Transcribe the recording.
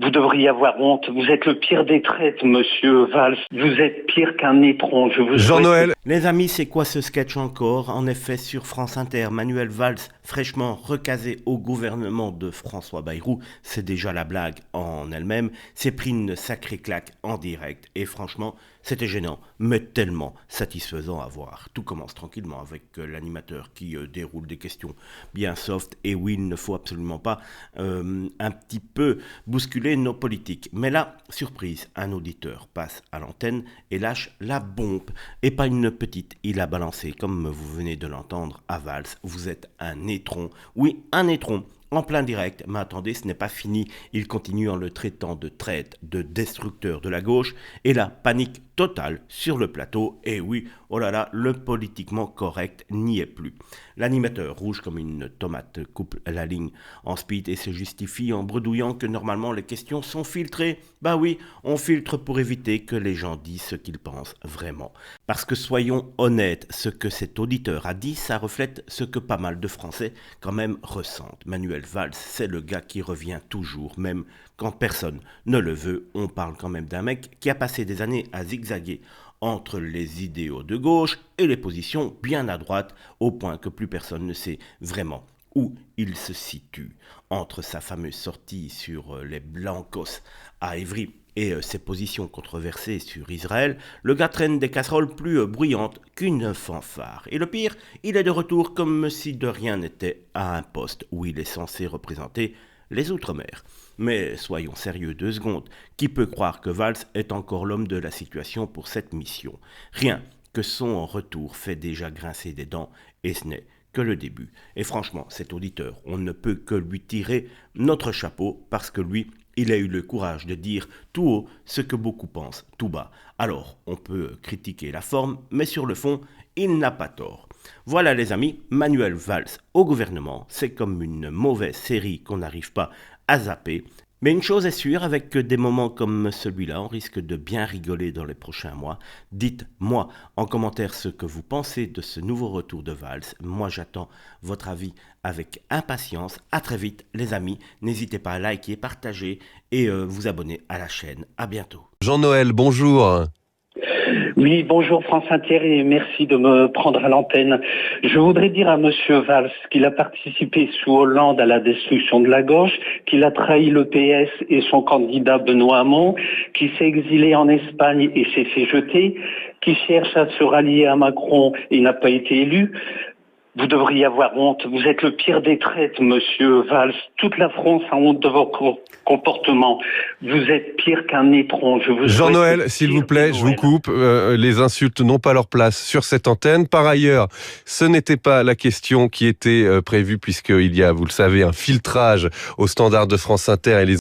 Vous devriez avoir honte. Vous êtes le pire des traites, monsieur Valls. Vous êtes pire qu'un étron. Je vous Jean-Noël. Les amis, c'est quoi ce sketch encore? En effet, sur France Inter, Manuel Valls, fraîchement recasé au gouvernement de François Bayrou, c'est déjà la blague en elle-même, s'est pris une sacrée claque en direct. Et franchement, c'était gênant, mais tellement satisfaisant à voir. Tout commence tranquillement avec l'animateur qui déroule des questions bien soft. Et oui, il ne faut absolument pas un petit peu bousculer nos politiques. Mais là, surprise, un auditeur passe à l'antenne et lâche la bombe. Et pas une petite, il a balancé, comme vous venez de l'entendre, à Valls. Vous êtes un étron. Oui, un étron. En plein direct, mais attendez, ce n'est pas fini. Il continue en le traitant de traître, de destructeur de la gauche, et la panique totale sur le plateau. Et oui, oh là là, le politiquement correct n'y est plus. L'animateur, rouge comme une tomate, coupe la ligne en speed et se justifie en bredouillant que normalement les questions sont filtrées. Bah oui, on filtre pour éviter que les gens disent ce qu'ils pensent vraiment. Parce que soyons honnêtes, ce que cet auditeur a dit, ça reflète ce que pas mal de Français quand même ressentent. Manuel Valls, c'est le gars qui revient toujours, même quand personne ne le veut. On parle quand même d'un mec qui a passé des années à zigzaguer entre les idéaux de gauche et les positions bien à droite, au point que plus personne ne sait vraiment où il se situe. Entre sa fameuse sortie sur les Blancos à Évry et ses positions controversées sur Israël, le gars traîne des casseroles plus bruyantes qu'une fanfare. Et le pire, il est de retour comme si de rien n'était à un poste où il est censé représenter les Outre-mer. Mais soyons sérieux 2 secondes. Qui peut croire que Valls est encore l'homme de la situation pour cette mission? Rien que son retour fait déjà grincer des dents, et ce n'est que le début. Et franchement, cet auditeur, on ne peut que lui tirer notre chapeau parce que lui, il a eu le courage de dire tout haut ce que beaucoup pensent tout bas. Alors, on peut critiquer la forme, mais sur le fond, il n'a pas tort. Voilà les amis, Manuel Valls au gouvernement, c'est comme une mauvaise série qu'on n'arrive pas à zapper. Mais une chose est sûre, avec des moments comme celui-là, on risque de bien rigoler dans les prochains mois. Dites-moi en commentaire ce que vous pensez de ce nouveau retour de Valls. Moi, j'attends votre avis avec impatience. À très vite, les amis. N'hésitez pas à liker, partager et vous abonner à la chaîne. À bientôt. Jean-Noël, bonjour. Oui, bonjour France Inter et merci de me prendre à l'antenne. Je voudrais dire à monsieur Valls qu'il a participé sous Hollande à la destruction de la gauche, qu'il a trahi le PS et son candidat Benoît Hamon, qu'il s'est exilé en Espagne et s'est fait jeter, qu'il cherche à se rallier à Macron et n'a pas été élu. Vous devriez avoir honte. Vous êtes le pire des traites, monsieur Valls. Toute la France a honte de vos comportements. Vous êtes pire qu'un étron. Jean-Noël, s'il vous plaît, je vous coupe. Les insultes n'ont pas leur place sur cette antenne. Par ailleurs, ce n'était pas la question qui était prévue puisqu'il y a, vous le savez, un filtrage au standard de France Inter et les